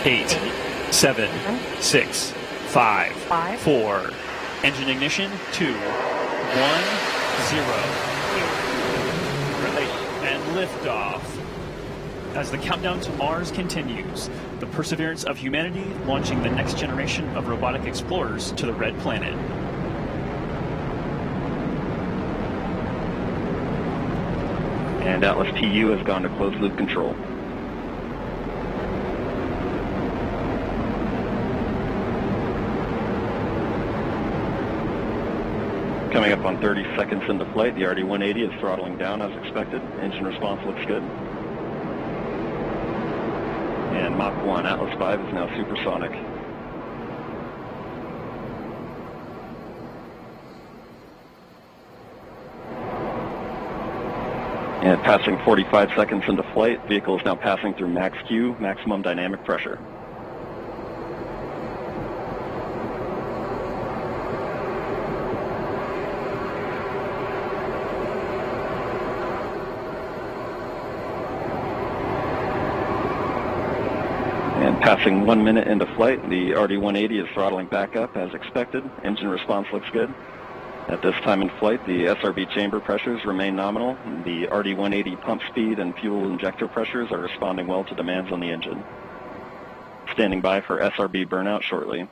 8, 7, 6, 5, 4. Engine ignition, 2, 1, 0. Right, and liftoff. As the countdown to Mars continues, the perseverance of humanity launching the next generation of robotic explorers to the Red Planet. And Atlas TU has gone to closed loop control. Coming up on 30 seconds into flight, the RD-180 is throttling down as expected. Engine response looks good. And Mach 1 Atlas 5 is now supersonic. And passing 45 seconds into flight, vehicle is now passing through max Q, maximum dynamic pressure. And passing 1 minute into flight, the RD-180 is throttling back up as expected. Engine response looks good. At this time in flight, the SRB chamber pressures remain nominal. The RD-180 pump speed and fuel injector pressures are responding well to demands on the engine. Standing by for SRB burnout shortly.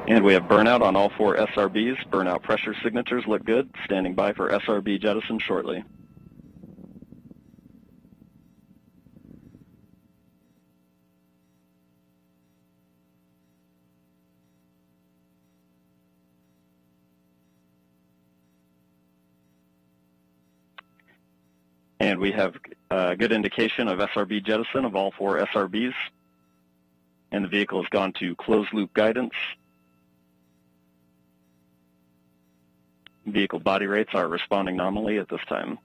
And we have burnout on all 4 SRBs. Burnout pressure signatures look good. Standing by for SRB jettison shortly. And we have a good indication of SRB jettison of all 4 SRBs. And the vehicle has gone to closed loop guidance. Vehicle body rates are responding nominally at this time.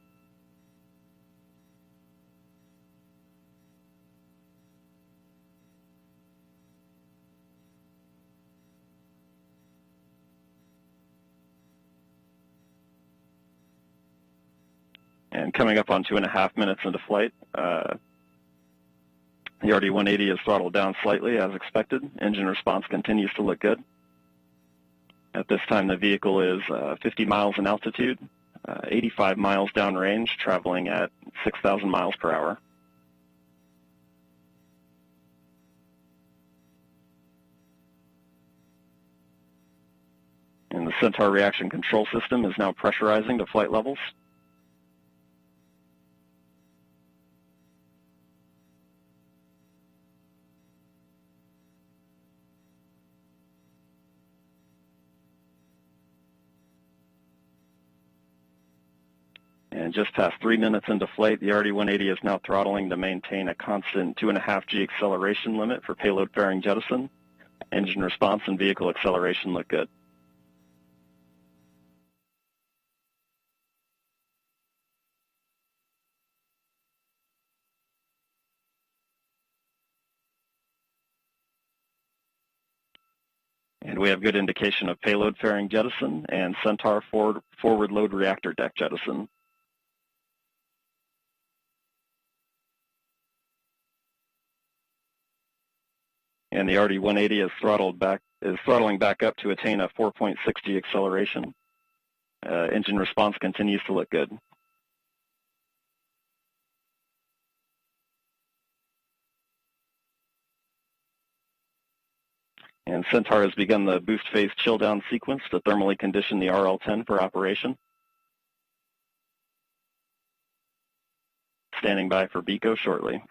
And coming up on 2.5 minutes into flight, the RD-180 is throttled down slightly as expected. Engine response continues to look good. At this time, the vehicle is 50 miles in altitude, 85 miles downrange, traveling at 6,000 miles per hour. And the Centaur reaction control system is now pressurizing to flight levels. And just past 3 minutes into flight, the RD-180 is now throttling to maintain a constant 2.5 G acceleration limit for payload fairing jettison. Engine response and vehicle acceleration look good. And we have good indication of payload fairing jettison and Centaur forward load reactor deck jettison. And the RD-180 is throttling back up to attain a 4.6 G acceleration. Engine response continues to look good. And Centaur has begun the boost phase chill down sequence to thermally condition the RL-10 for operation. Standing by for BECO shortly.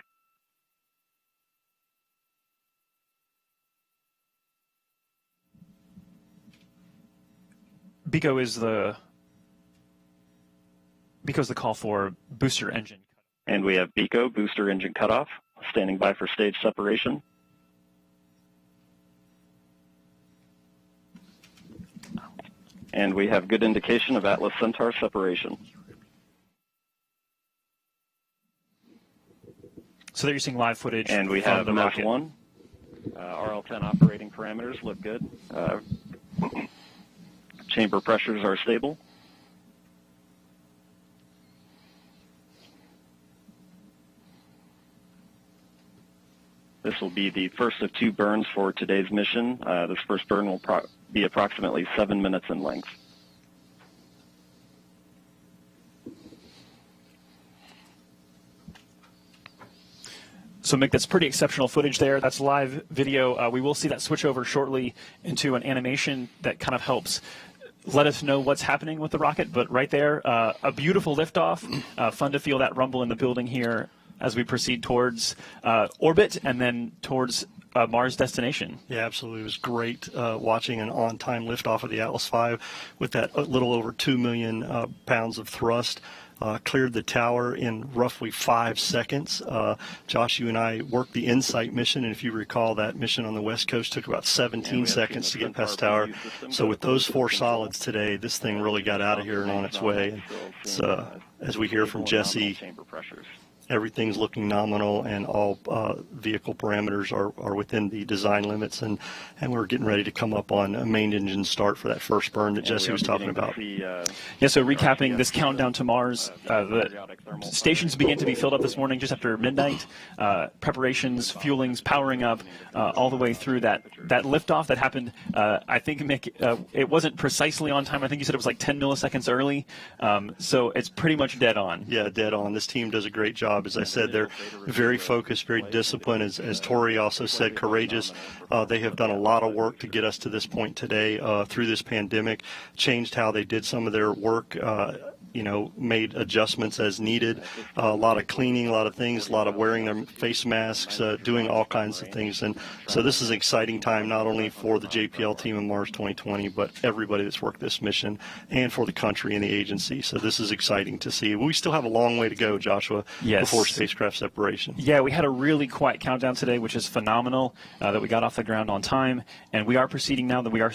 BECO is the call for booster engine. And we have BECO, booster engine cutoff, standing by for stage separation. And we have good indication of Atlas Centaur separation. So that you're seeing live footage. And we have Mach 1. RL-10 operating parameters look good. Chamber pressures are stable. This will be the first of 2 burns for today's mission. This first burn will be approximately 7 minutes in length. So, Mick, that's pretty exceptional footage there. That's live video. We will see that switch over shortly into an animation that kind of helps let us know what's happening with the rocket. But right there, a beautiful liftoff. Fun to feel that rumble in the building here as we proceed towards orbit and then towards Mars destination. Yeah, absolutely. It was great watching an on-time liftoff of the Atlas V with that little over 2 million pounds of thrust. Cleared the tower in roughly 5 seconds. Josh, you and I worked the InSight mission, and if you recall, that mission on the West Coast took about 17 seconds to get past tower. So with those 4 solids today, this thing really got out of here and on its way. It's, as we hear from Jesse, everything's looking nominal, and all vehicle parameters are within the design limits, and we're getting ready to come up on a main engine start for that first burn that Jesse was talking about. Yeah, so recapping this countdown to Mars, the stations began to be filled up this morning just after midnight. Preparations, fuelings, powering up, all the way through that liftoff that happened. I think, Mick, it wasn't precisely on time. I think you said it was like 10 milliseconds early. So it's pretty much dead on. Yeah, dead on. This team does a great job. As I said, they're very focused, very disciplined. As Tori also said, courageous. They have done a lot of work to get us to this point today through this pandemic, changed how they did some of their work, made adjustments as needed, a lot of cleaning, a lot of things, a lot of wearing their face masks, doing all kinds of things. And so this is an exciting time, not only for the JPL team in Mars 2020, but everybody that's worked this mission and for the country and the agency. So this is exciting to see. We still have a long way to go, Joshua, before spacecraft separation. Yeah, we had a really quiet countdown today, which is phenomenal, that we got off the ground on time. And we are proceeding now that we are